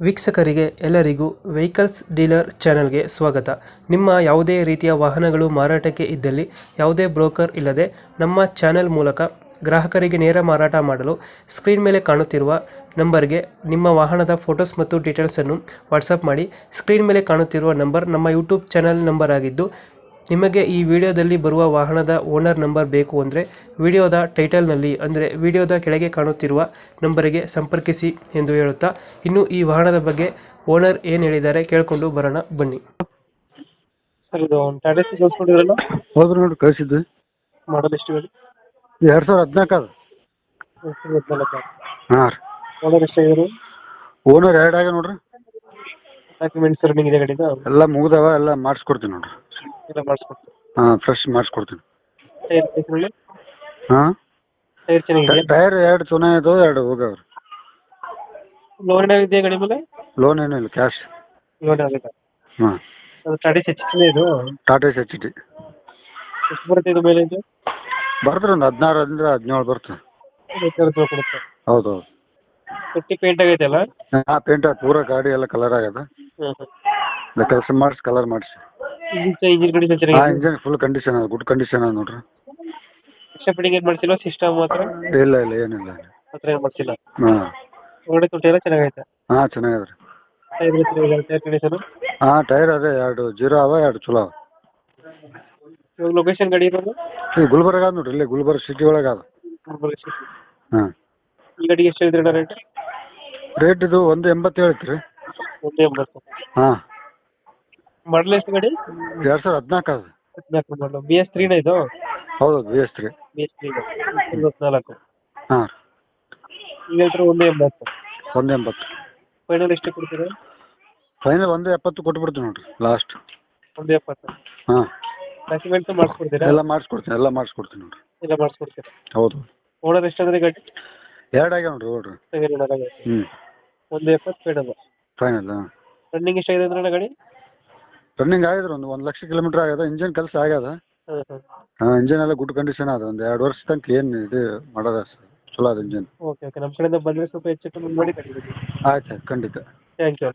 ವೀಕ್ಷಕರಿಗೆ ಎಲ್ಲರಿಗೂ vehicles dealer ಚಾನೆಲ್ಗೆ ಸ್ವಾಗತ. ನಿಮ್ಮ ಯಾವುದೇ ರೀತಿಯ ವಾಹನಗಳು ಮಾರಾಟಕ್ಕೆ ಇದ್ದಲ್ಲಿ ಯಾವುದೇ ಬ್ರೋಕರ್ ಇಲ್ಲದೆ ನಮ್ಮ ಚಾನೆಲ್ ಮೂಲಕ ಗ್ರಾಹಕರಿಗೆ ನೇರ ಮಾರಾಟ ಮಾಡಲು ಸ್ಕ್ರೀನ್ ಮೇಲೆ ಕಾಣುತ್ತಿರುವ ನಂಬರ್ಗೆ ನಿಮ್ಮ ವಾಹನದ ಫೋಟೋಸ್ ಮತ್ತು ಡೀಟೇಲ್ಸನ್ನು ವಾಟ್ಸಪ್ ಮಾಡಿ. ಸ್ಕ್ರೀನ್ ಮೇಲೆ ಕಾಣುತ್ತಿರುವ ನಂಬರ್ ನಮ್ಮ ಯೂಟ್ಯೂಬ್ ಚಾನೆಲ್ ನಂಬರ್ ಆಗಿದ್ದು, ನಿಮಗೆ ಈ ವಿಡಿಯೋದಲ್ಲಿ ಬರುವ ವಾಹನದ ಓನರ್ ನಂಬರ್ ಬೇಕು ಅಂದರೆ ವಿಡಿಯೋದ ಟೈಟಲ್ನಲ್ಲಿ ಅಂದರೆ ವಿಡಿಯೋದ ಕೆಳಗೆ ಕಾಣುತ್ತಿರುವ ನಂಬರಿಗೆ ಸಂಪರ್ಕಿಸಿ ಎಂದು ಹೇಳುತ್ತಾ, ಇನ್ನು ಈ ವಾಹನದ ಬಗ್ಗೆ ಓನರ್ ಏನು ಹೇಳಿದ್ದಾರೆ ಕೇಳಿಕೊಂಡು ಬರೋಣ ಬನ್ನಿ. ಸರ್, ಇದು ಟಾಟಾ ಸಿ ಕಳಿಸ್ಕೊಂಡಿದ್ರಲ್ಲ, ಹೌದು ನೋಡಿ ಕಳಿಸಿದ್ದು. ಮಾಡಲ್ ಎಷ್ಟು ಹೇಳಿ? 2014 ಅದು. 2014. ಹಾಂ ರೀ. ಓನರ್ ಎಷ್ಟಾಗಿದ್ರು? ಓನರ್ 2 ಆಗ್ಯಾವ ನೋಡ್ರಿ. ಡಾಕ್ಯುಮೆಂಟ್ಸ್ ರನ್ನಿಂಗ್ ಇದೆ ಗಾಡಿದ? ಎಲ್ಲ ಮುಗ್ದಾವ, ಎಲ್ಲ ಮಾಡಿಸ್ಕೊಡ್ತೀನಿ ನೋಡ್ರಿ. ಎಲ್ಲ ಮಾಡಿಸ್ಕೊಡ್ತೀವಿ. ಹಾಂ, ಫ್ರೆಶ್ ಮಾಡಿಸ್ಕೊಡ್ತೀನಿ. ಟೈರ್ ಬೇಕಲ್ಲಿ? ಹಾಂ, ಟೈರ್ ಚೆನ್ನಾಗಿದೆ? ಟೈರ್ 2 ಚೆನ್ನಾಗಿ ಇದಾವೆ, 2 ಹೋಗ್ಯಾವ್ರಿ. ಲೋನ್ ಇದೆಯಾ ಗಾಡಿ ಮೇಲೆ? ಲೋನ್ ಏನೂ ಇಲ್ಲ, ಕ್ಯಾಶ್. ಲೋನ್ ಆಗಿದೆ. ಹಾಂ, ಅದು ಟಾಟಾ ಸಿ ಹೆಚ್ಚಿದೆ ಇದು? ಟಾಟಾ ಎಸ್ HT ಎಷ್ಟು ಬರುತ್ತೆ ಇದು ಮೈಲೇಜ್? ಬರ್ತಾರೆ ಒಂದು 16 17 ಬರ್ತದೆ. ಕೊಡುತ್ತೆ. ಹೌದು ಹೌದು. ತೊಟ್ಟಿ ಪೇಂಟ್ ಆಗೈತೆ ಅಲ್ಲ? ಹಾಂ, ಪೇಂಟ್ ಪೂರ ಗಾಡಿ ಎಲ್ಲ ಕಲರ್ ಆಗ್ಯದ. ಕೆಲಸ ಮಾಡಿಸಿ ಕಲರ್ ಮಾಡಿಸಿ. ಇಂಜಿನ್ ಕಂಡೀಷನ್ ಹಾಂ, ಚೆನ್ನಾಗಿದೆ? ಇಂಜನ್ ಫುಲ್ ಕಂಡೀಷನ್ ಅದ, ಗುಡ್ ಕಂಡೀಷನ್ ಅದ ನೋಡ್ರಿ. ಎಕ್ಸ್ಟ್ರಾ ಫಿಟ್ಟಿಂಗ್ ಏನು ಮಾಡ್ಸಿಲ್ಲ? ಸಿಸ್ಟಮ್ ಮಾತ್ರ? ಇಲ್ಲ ಇಲ್ಲ, ಏನಿಲ್ಲ. ಹತ್ರ ಏನು ಮಾಡ್ಸಿಲ್ಲ? ಹಾಂ ಒಳಗಡೆ ತೊಟ್ಟಿ ಎಲ್ಲ ಚೆನ್ನಾಗೈತೆ? ಹಾಂ, ಚೆನ್ನಾಗಿದೆ ರೀ. Tyre condition? ಹಾಂ, ಟೈರ್ ಅದೇ 2 ಜೀರೋ ಅವ, 2 ಚಲೋ ಅವ. ಇವಾಗ ಲೊಕೇಶನ್ ಗಾಡಿ ಇರೋದು? ಈ ಗುಲ್ಬರ್ಗ ಅದ ನೋಡ್ರಿ, ಇಲ್ಲಿ ಗುಲ್ಬರ್ಗ ಸಿಟಿ ಒಳಗೆ ಅದ. ಹಾಂ, ಈ ಗಾಡಿಗೆ ಎಷ್ಟು ಹೇಳಿದ್ರಿ ರೇಟ್? ರೇಟ್ ಇದು 180 ಹೇಳ್ತೀರಿ. 180. ಹಾಂ, ಮಾಡಲ್ ಎಷ್ಟು ಗಾಡಿ? 2014 ಅದು. 14 ಮಾಡಲು. BS3 ಇದು? ಹೌದು, BS3. BS3 24. ಹಾಂ, ಈಗ ಹೇಳ್ತಾರೆ 180. 180. ಫೈನಲ್ ಎಷ್ಟು ಕೊಡ್ತೀರಾ? ಫೈನಲ್ 170 ಕೊಟ್ಬಿಡ್ತೀನಿ ನೋಡ್ರಿ ಲಾಸ್ಟ್. 170. ಹಾಂ, ಡಾಕ್ಯುಮೆಂಟ್ಸ್ ಮಾಡಿಸ್ಕೊಡ್ತೀರಾ? ಎಲ್ಲ ಮಾಡಿಸ್ಕೊಡ್ತೀನಿ ನೋಡ್ರಿ. ಎಲ್ಲ ಮಾಡಿಸ್ಕೊಡ್ತೀರಾ? ಹೌದು. ಓನರ್ ಎಷ್ಟಾದ್ರೆ ಗಾಡಿ? 2 ಆಗ್ಯಾವ ನೋಡ್ರಿ ಓಡ್ರಿ. ಹ್ಞೂ, 170 ಫೈನಲ್. ಫೈನಲ್. ಹಾಂ, ರನ್ನಿಂಗ್ ಎಷ್ಟಾಗಿದೆ ಅಂದ್ರೆ ಗಾಡಿ? ರನ್ನಿಂಗ್ ಆಗಿದ್ರೆ ಒಂದು 1 ಲಕ್ಷ ಕಿಲೋಮೀಟ್ರ್ ಆಗ್ಯದ. ಇಂಜಿನ್ ಕೆಲಸ ಆಗ್ಯದ. ಹಾಂ, ಇಂಜಿನ್ ಎಲ್ಲ ಗುಡ್ ಕಂಡೀಷನ್ ಅದ. ಒಂದು 2 ವರ್ಷ ತನಕ ಏನು ಇದು ಮಾಡೋದ ಚಲೋ ಅದ ಇಂಜಿನ್. ಓಕೆ, ನಮ್ಮ ಕಡೆಯಿಂದ ಬಂದರೆ ಸ್ವಲ್ಪ ಹೆಚ್ಚು ಕಮ್ಮಿ ಮಾಡಿ. ಆಯ್ತು, ಖಂಡಿತ. Thank you.